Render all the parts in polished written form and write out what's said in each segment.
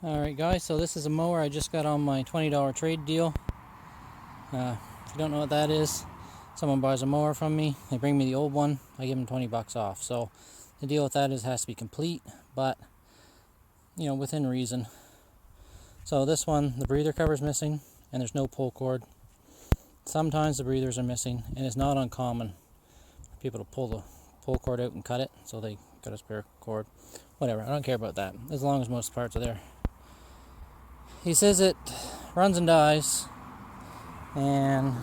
Alright guys, so this is a mower I just got on my $20 trade deal. If you don't know what that is, someone buys a mower from me, they bring me the old one, I give them 20 bucks off. So the deal with that is it has to be complete, but you know, within reason. So this one, the breather cover is missing and there's no pull cord. Sometimes the breathers are missing, and it's not uncommon for people to pull the pull cord out and cut it, so they got a spare cord. Whatever, I don't care about that, as long as most parts are there. He says it runs and dies, and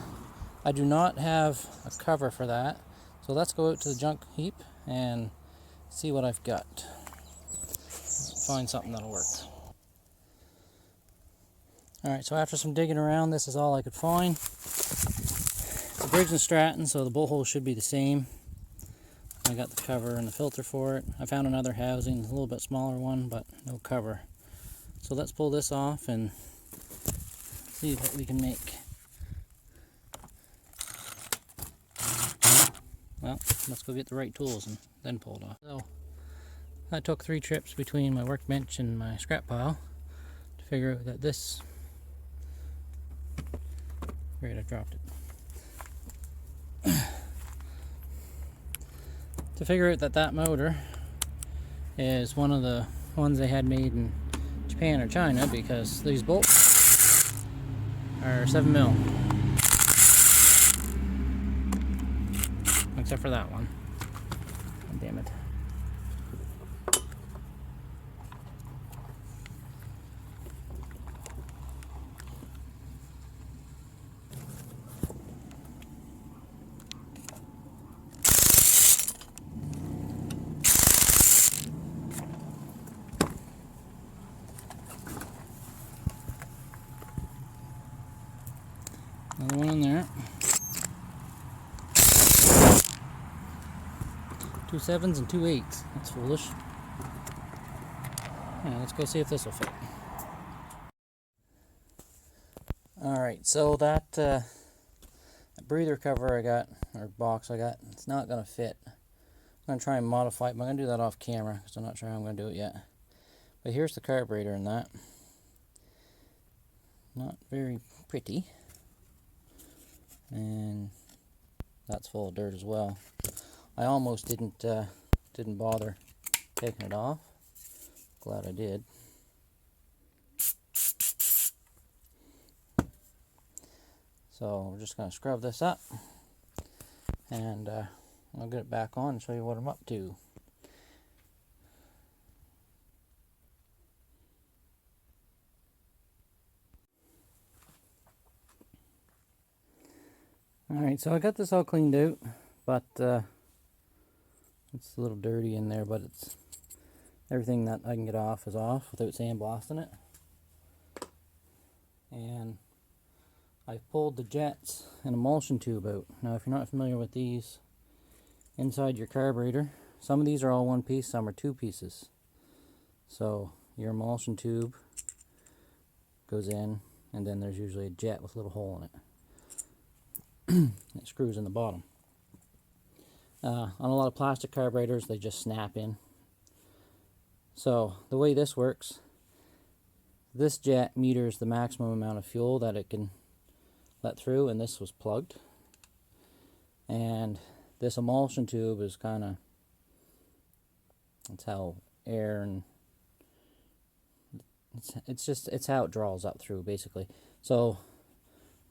I do not have a cover for that. So let's go out to the junk heap and see what I've got. Find something that'll work. Alright, so after some digging around, this is all I could find. It's a Briggs & Stratton, so the bolt hole should be the same. I got the cover and the filter for it. I found another housing, a little bit smaller one, but no cover. So let's pull this off and see what we can make. Well, let's go get the right tools and then pull it off. So I took 3 trips between my workbench and my scrap pile to figure out that this... Great, I dropped it. To figure out that that motor is one of the ones they had made in Japan or China, because these bolts are 7mm. Except for that one. Oh, damn it. Another one in there. 2 7s and 2 8s. That's foolish. Yeah, let's go see if this will fit. Alright, so that breather cover I got, or box I got, it's not going to fit. I'm going to try and modify it, but I'm going to do that off camera because I'm not sure how I'm going to do it yet. But here's the carburator in that. Not very pretty. And that's full of dirt as well. I almost didn't bother taking it off. Glad I did. So we're just going to scrub this up, and I'll get it back on and show you what I'm up to. Alright, so I got this all cleaned out, but it's a little dirty in there, but it's everything that I can get off is off without sandblasting it. And I've pulled the jets and emulsion tube out. Now, if you're not familiar with these, inside your carburetor, some of these are all one piece, some are 2 pieces. So your emulsion tube goes in, and then there's usually a jet with a little hole in it. It screws in the bottom. On a lot of plastic carburetors, they just snap in. So the way this works, this jet meters the maximum amount of fuel that it can let through, and this was plugged. And this emulsion tube is kind of, that's how air and it's how it draws up through, basically. So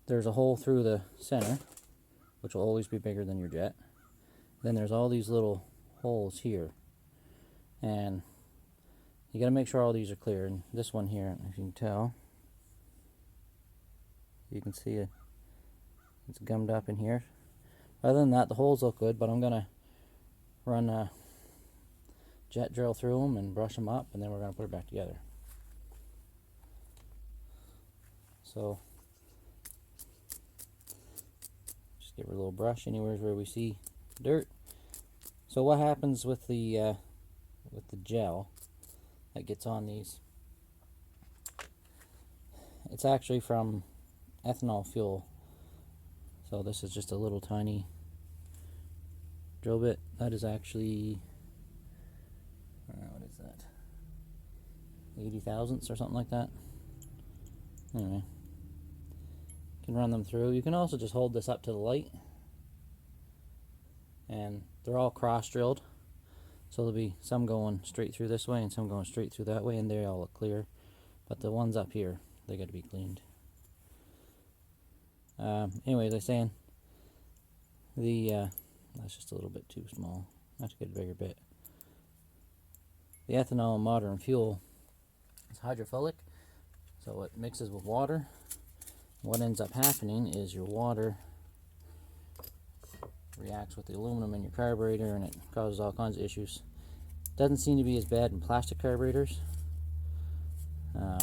there's a hole through the center, which will always be bigger than your jet. Then there's all these little holes here, and you got to make sure all these are clear. And this one here, if you can tell, you can see it's gummed up in here. Other than that, the holes look good, but I'm gonna run a jet drill through them and brush them up, and then we're gonna put it back together. So just give her a little brush anywhere where we see dirt. So what happens with the gel that gets on these? It's actually from ethanol fuel. So this is just a little tiny drill bit. That is actually, what is that? 80 thousandths or something like that. Anyway, you can run them through. You can also just hold this up to the light, and they're all cross drilled, so there'll be some going straight through this way and some going straight through that way, and they all look clear. But the ones up here, they got to be cleaned. Anyways, I was saying that's just a little bit too small. I have to get a bigger bit. The ethanol in modern fuel is hydrophilic, so it mixes with water. What ends up happening is your water reacts with the aluminum in your carburetor, and it causes all kinds of issues. Doesn't seem to be as bad in plastic carburetors, or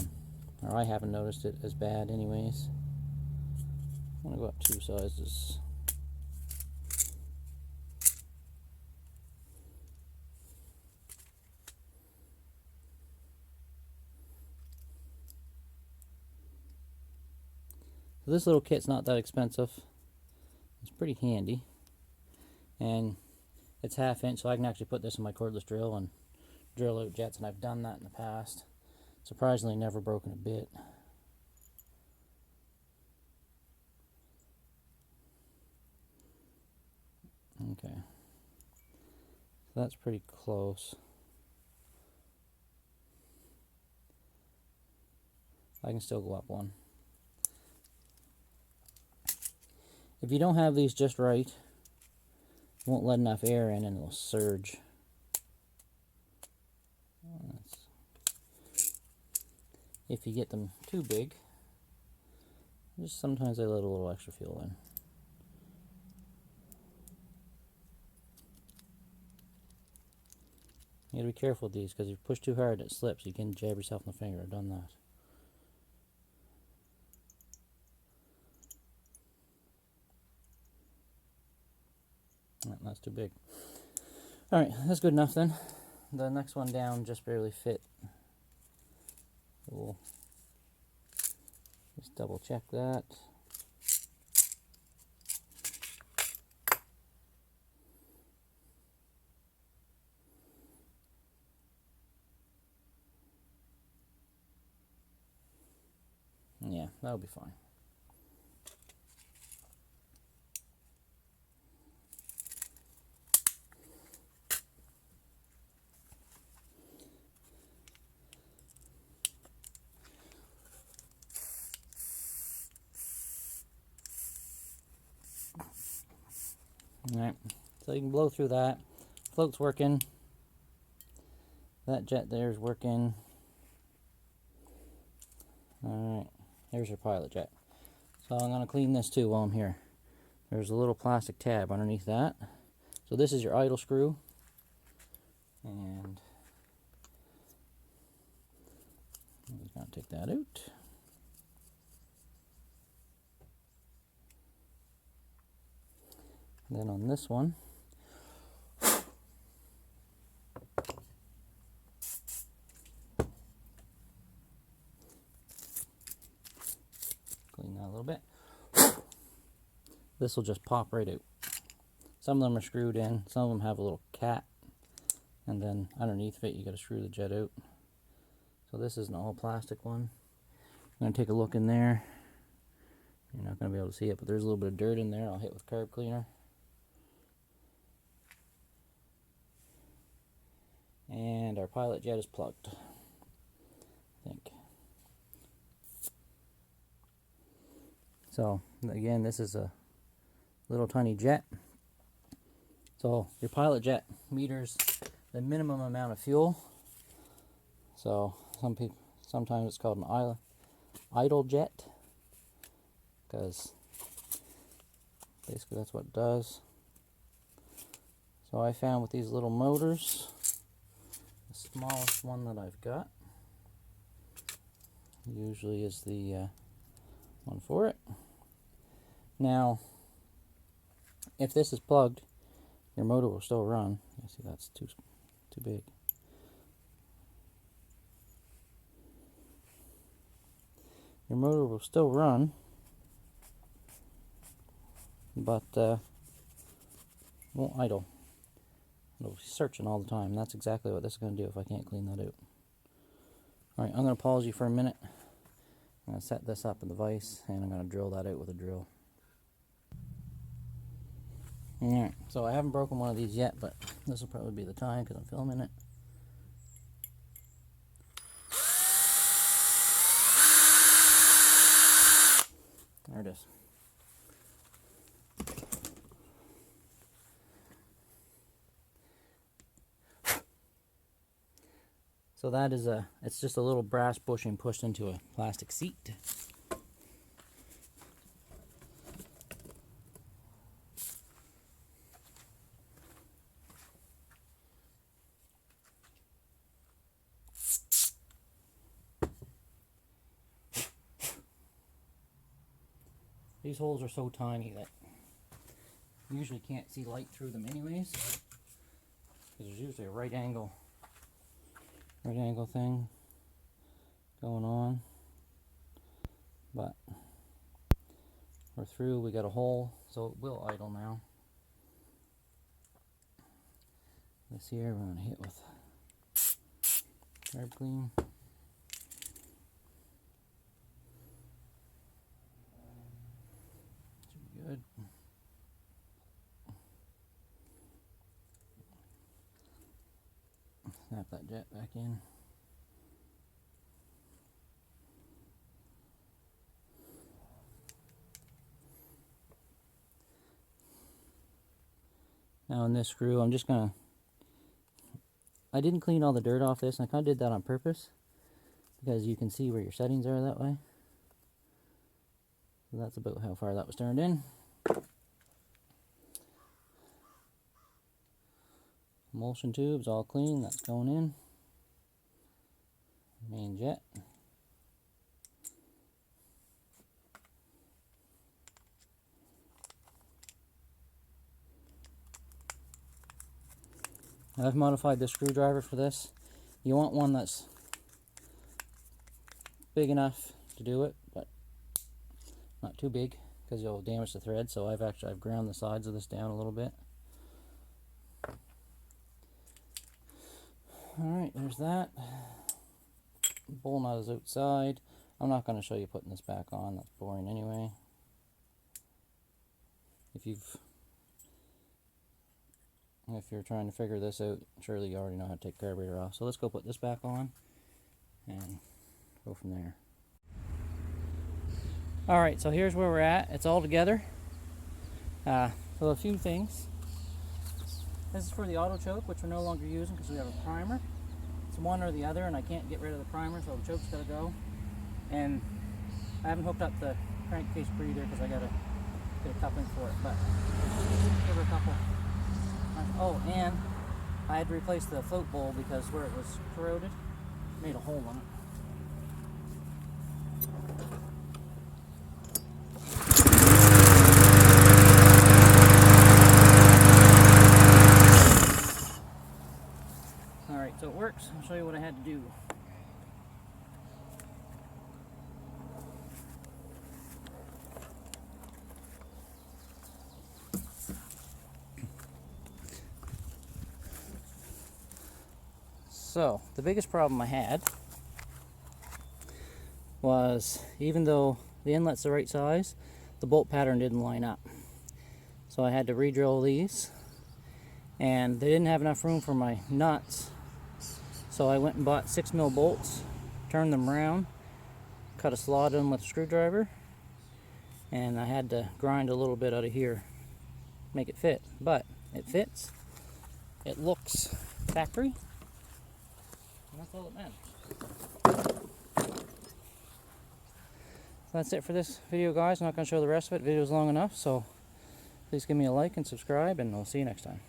I haven't noticed it as bad anyways. I'm going to go up 2 sizes. So this little kit's not that expensive. It's pretty handy, and it's 1/2 inch, so I can actually put this in my cordless drill and drill out jets, and I've done that in the past. Surprisingly, never broken a bit. Okay, so that's pretty close. I can still go up 1. If you don't have these just right, you won't let enough air in and it'll surge. If you get them too big, just sometimes they let a little extra fuel in. You gotta be careful with these, because if you push too hard it slips. You can jab yourself in the finger. I've done that. That's too big. Alright, that's good enough then. The next one down just barely fit. We'll just double check that. Yeah, that'll be fine. Alright, so you can blow through that. Float's working. That jet there is working. Alright, here's your pilot jet. So I'm going to clean this too while I'm here. There's a little plastic tab underneath that. So this is your idle screw. And I'm just going to take that out. And then on this one, clean that a little bit. This will just pop right out. Some of them are screwed in, some of them have a little cap, and then underneath it you got to screw the jet out. So this is an all plastic one. I'm going to take a look in there. You're not going to be able to see it, but there's a little bit of dirt in there. I'll hit with carb cleaner. And our pilot jet is plugged, I think. So again, this is a little tiny jet. So your pilot jet meters the minimum amount of fuel. So sometimes it's called an idle jet, because basically that's what it does. So I found with these little motors, the smallest one that I've got usually is the one for it. Now, if this is plugged, your motor will still run. You see, that's too big. Your motor will still run, but won't idle. It'll be searching all the time. That's exactly what this is going to do if I can't clean that out. Alright, I'm going to pause you for a minute. I'm going to set this up in the vise, and I'm going to drill that out with a drill. Alright, so I haven't broken one of these yet, but this will probably be the time because I'm filming it. There it is. So that is it's just a little brass bushing pushed into a plastic seat. These holes are so tiny that you usually can't see light through them anyways, because there's usually a right angle thing going on. But we're through, we got a hole, so it will idle now. This here we're going to hit with carb clean. Should be good. Snap that jet back in. Now on this screw, I'm just gonna, I didn't clean all the dirt off this, and I kind of did that on purpose because you can see where your settings are that way. So that's about how far that was turned in. Emulsion tubes all clean, that's going in. Main jet. I've modified the screwdriver for this. You want one that's big enough to do it, but not too big because you'll damage the thread. So I've ground the sides of this down a little bit. Alright, there's that. Bowl nut is outside. I'm not going to show you putting this back on, that's boring anyway. If you're trying to figure this out, surely you already know how to take the carburetor off. So let's go put this back on and go from there. Alright, so here's where we're at. It's all together. So a few things. This is for the auto choke, which we're no longer using because we have a primer. It's one or the other, and I can't get rid of the primer, so the choke's got to go. And I haven't hooked up the crankcase breather because I got to get a coupling for it. But give her a couple. Oh, and I had to replace the float bowl because where it was corroded, made a hole in it. Alright, so it works. I'll show you what I had to do. So, the biggest problem I had was, even though the inlet's the right size, the bolt pattern didn't line up. So I had to re-drill these, and they didn't have enough room for my nuts. So I went and bought 6mm bolts, turned them around, cut a slot in with a screwdriver, and I had to grind a little bit out of here, make it fit. But it fits, it looks factory, and that's all that matters. So that's it for this video, guys. I'm not going to show the rest of it. The video's long enough, so please give me a like and subscribe, and we'll see you next time.